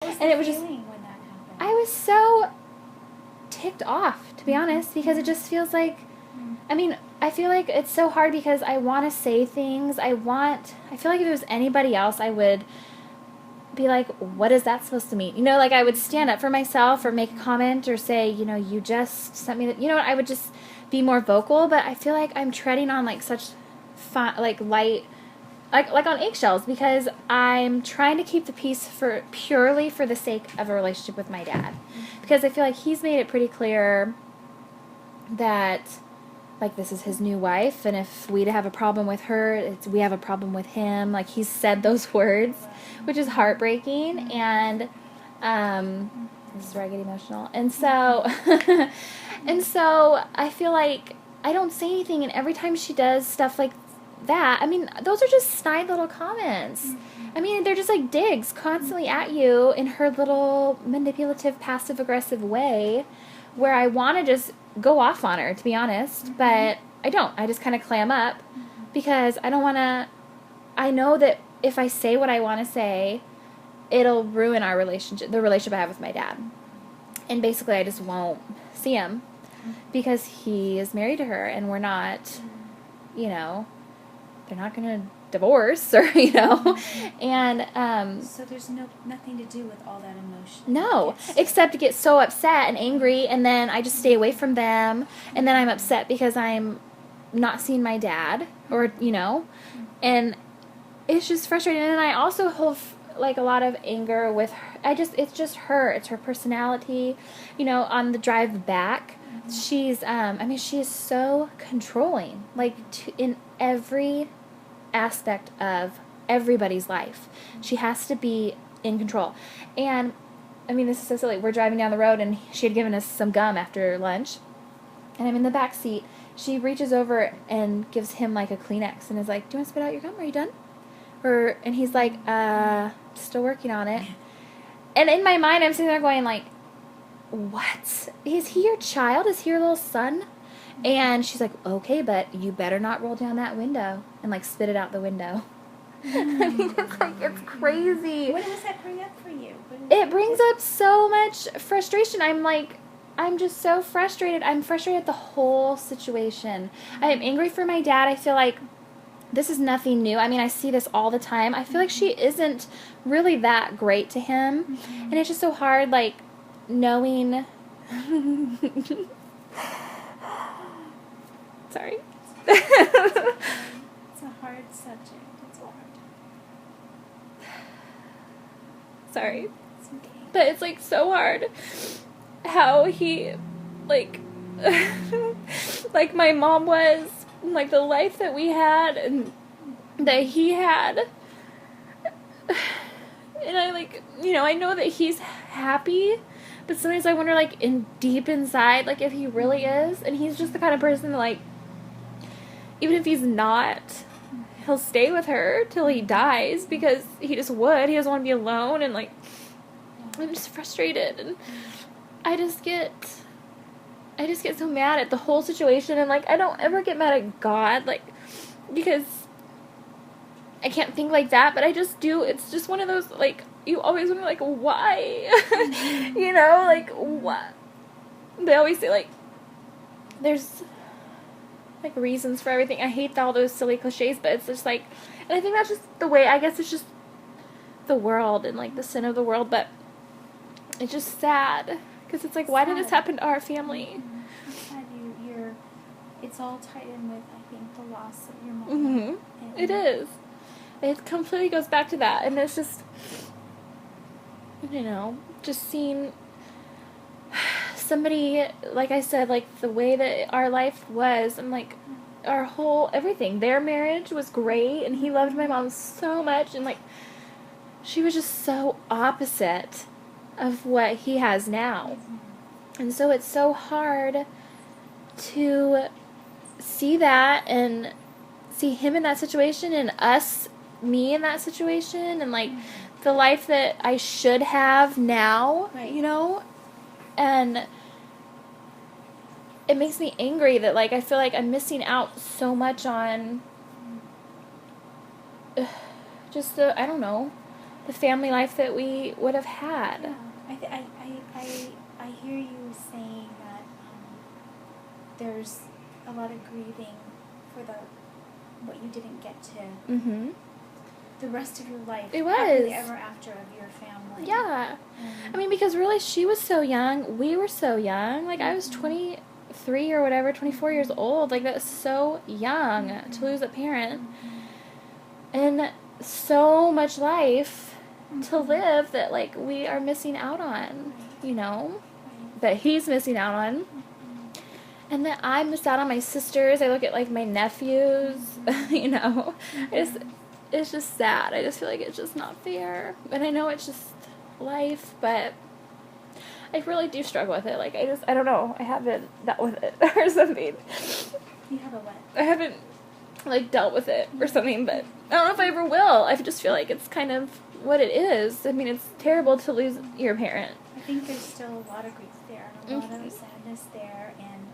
And it was just, when that happened? I was so ticked off, to be honest, because it just feels like, I mean, I feel like it's so hard because I want to say things. I feel like if it was anybody else, I would be like, what is that supposed to mean? You know, like I would stand up for myself or make a comment or say, you know, you just sent me that, you know, I would just be more vocal, but I feel like I'm treading on like such light, like on eggshells, because I'm trying to keep the peace purely for the sake of a relationship with my dad. Because I feel like he's made it pretty clear that, like, this is his new wife, and if we have a problem with her, we have a problem with him. Like, he's said those words, which is heartbreaking, and this is where I get emotional. And so, and so I feel like I don't say anything, and every time she does stuff like that, I mean, those are just snide little comments. I mean, they're just like digs constantly at you in her little manipulative, passive-aggressive way, where I want to just go off on her, to be honest, but I don't. I just kind of clam up because I don't want to. I know that if I say what I want to say, it'll ruin our relationship, the relationship I have with my dad. And basically, I just won't see him because he is married to her, and we're not, you know, they're not going to divorce or, you know, and so there's nothing to do with all that emotion. No, except to get so upset and angry, and then I just stay away from them, and then I'm upset because I'm not seeing my dad, or, you know, and it's just frustrating. And then I also hold like a lot of anger with her. It's just her. It's her personality. You know, on the drive back, she's, I mean, she is so controlling, like in every aspect of everybody's life. She has to be in control. And I mean, this is so silly. We're driving down the road, and she had given us some gum after lunch, and I'm in the back seat. She reaches over and gives him like a Kleenex and is like, "Do you want to spit out your gum? Are you done?" And he's like, "Still working on it." And in my mind, I'm sitting there going like, "What? Is he your child? Is he your little son?" And she's like, "Okay, but you better not roll down that window," and like spit it out the window. I mean, it's crazy. What does that bring up for you? It brings up so much frustration. I'm just so frustrated. I'm frustrated at the whole situation. I am angry for my dad. I feel like this is nothing new. I mean, I see this all the time. I feel like she isn't really that great to him. And it's just so hard, like, knowing... Sorry. It's a hard subject. It's hard. Sorry. It's okay. But it's, like, so hard how he, like, like my mom was, like, the life that we had and that he had. And I, like, you know, I know that he's happy, but sometimes I wonder, like, deep inside, like, if he really is. And he's just the kind of person that, like, even if he's not, he'll stay with her till he dies because he just would. He doesn't want to be alone, and, like, I'm just frustrated, and I just get so mad at the whole situation, and, like, I don't ever get mad at God, like, because I can't think like that, but I just do. It's just one of those, like, you always wonder, like, why? You know, like, what? They always say, like, there's, like, reasons for everything. I hate all those silly cliches, but it's just, like, and I think that's just the way, I guess it's just the world and, like, the sin of the world, but it's just sad, because it's like, why did this happen to our family? It's sad it's all tied in with, I think, the loss of your mom. Mm-hmm. It is. It completely goes back to that, and it's just, you know, just seeing somebody, like I said, like, the way that our life was, and, like, our whole, everything, their marriage was great, and he loved my mom so much, and, like, she was just so opposite of what he has now. And so it's so hard to see that and see him in that situation and me in that situation, and, like, the life that I should have now, you know? And it makes me angry that, like, I feel like I'm missing out so much on just I don't know, the family life that we would have had. Yeah. I hear you saying that there's a lot of grieving for what you didn't get to. Mm-hmm. The rest of your life. It was. Happily ever after of your family. Yeah. I mean, because really she was so young. We were so young. Like, I was 23 or whatever, 24 years old. Like, that was so young to lose a parent. And so much life to live that, like, we are missing out on, you know? That he's missing out on. And that I missed out on my sisters. I look at, like, my nephews, you know? It's just sad. I just feel like it's just not fair. And I know it's just life, but I really do struggle with it. Like, I don't know. I haven't dealt with it or something. You have a what? I haven't, like, dealt with it or something, but I don't know if I ever will. I just feel like it's kind of what it is. I mean, it's terrible to lose your parent. I think there's still a lot of grief there and a lot of sadness there, and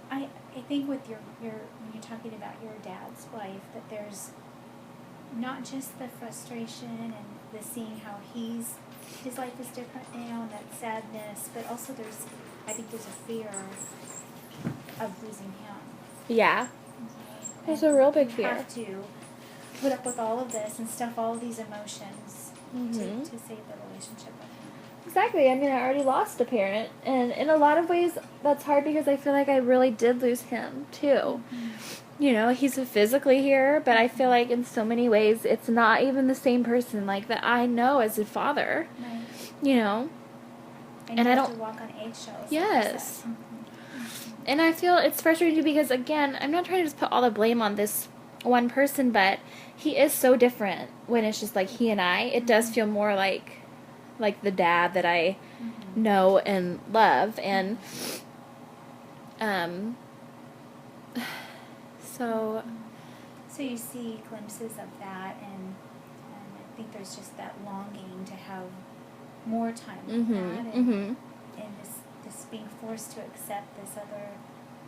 I think with your when you're talking about your dad's wife, that there's not just the frustration and the seeing how his life is different now and that sadness, but also I think there's a fear of losing him. Yeah. There's a real big fear. You have to put up with all of this and stuff all of these emotions to save the relationship with him. Exactly. I mean, I already lost a parent, and in a lot of ways that's hard because I feel like I really did lose him too. You know, he's physically here, but I feel like in so many ways it's not even the same person, like, that I know as a father. Right. You know? And I don't have to walk on eggshells. Yes. And I feel it's frustrating because, again, I'm not trying to just put all the blame on this one person, but he is so different when it's just like he and I. It does feel more like the dad that I know and love, and so you see glimpses of that, and I think there's just that longing to have more time with that, and this being forced to accept this other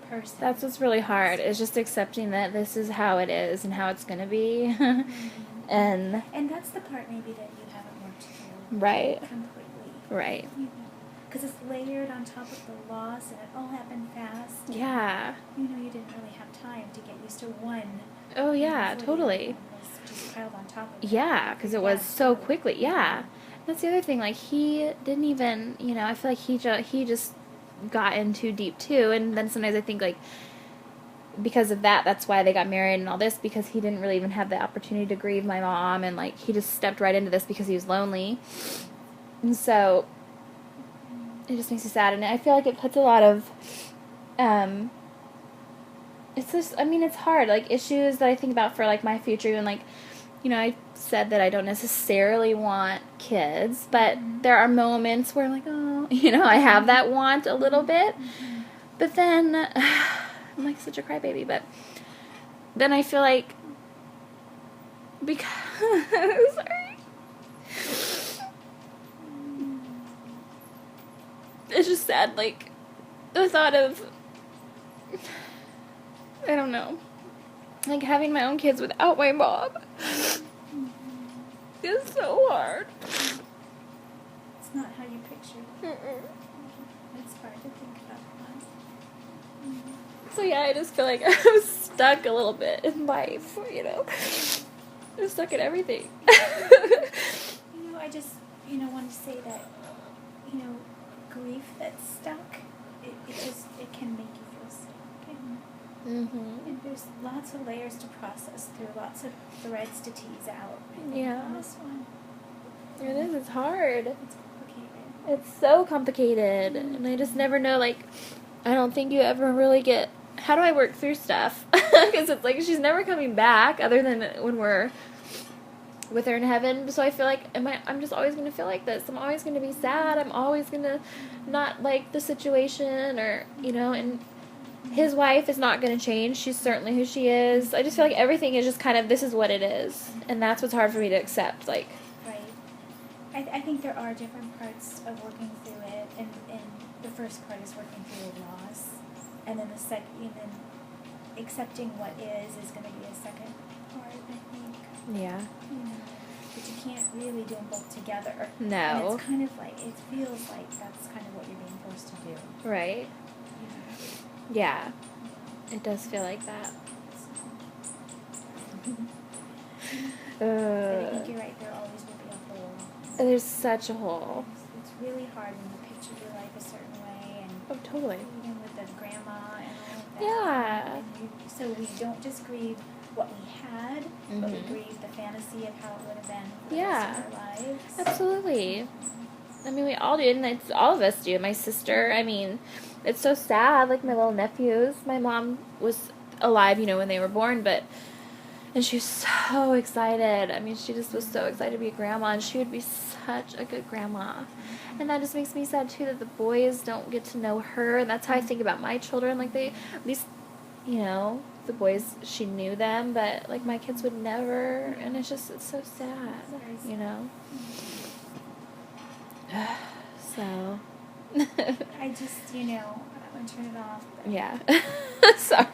person. That's what's really hard, is just accepting that this is how it is and how it's going to be. And that's the part maybe that you haven't worked through. Right. Completely. Right. Because it's layered on top of the loss, and it all happened fast. Yeah. You didn't really have time to get used to one. Oh, yeah, totally. It was just piled on top of it. Yeah, because it was so quickly. Yeah. That's the other thing. Like, he didn't even, I feel like he just got in too deep, too. And then sometimes I think, like, because of that, that's why they got married and all this, because he didn't really even have the opportunity to grieve my mom, and, like, he just stepped right into this because he was lonely. And so it just makes me sad, and I feel like it puts a lot of, it's just, I mean, it's hard, like, issues that I think about for, like, my future, and, like, I said that I don't necessarily want kids, but there are moments where I'm like, oh, I have that want a little bit, but then, I'm like such a crybaby, but then I feel like, because, sorry, it's just sad, like, the thought of, I don't know, like, having my own kids without my mom is so hard. It's not how you pictured it. It's hard to think about that. So yeah, I just feel like I'm stuck a little bit in life, I'm stuck in everything. I just, want to say that, grief that's stuck, it can make you feel stuck. And there's lots of layers to process through, lots of threads to tease out. Yeah. On this one. It is, it's hard. It's complicated. It's so complicated, and I just never know, like, I don't think you ever really get, how do I work through stuff? Because it's like, she's never coming back, other than when we're with her in heaven, so I feel like, I'm just always going to feel like this. I'm always going to be sad, I'm always going to not like the situation, or, and his wife is not going to change. She's certainly who she is. I just feel like everything is just kind of, this is what it is, and that's what's hard for me to accept, like. Right. I think there are different parts of working through it, and the first part is working through the loss, and then accepting what is going to be a second part, I think. Yeah. but you can't really do them both together. No. And it's kind of like, it feels like that's kind of what you're being forced to do. Right. Yeah. It does feel like that. But I think you're right, there always will be a hole. There's such a hole. It's really hard when you picture your life a certain way, and Oh, totally. even with the grandma and all of that. Yeah. So we don't just grieve what we had, but we Mhm. grieve the fantasy of how it would have been for the Yeah. rest of our lives. Absolutely. I mean, we all do, and it's all of us do. My sister, I mean, it's so sad. Like my little nephews, my mom was alive, when they were born, and she was so excited. I mean, she just was so excited to be a grandma, and she would be such a good grandma. And that just makes me sad too that the boys don't get to know her, and that's how I think about my children. Like they, at least, the boys, she knew them, but like my kids would never, and it's so sad, So. I just, I'm going to turn it off. Yeah. Sorry.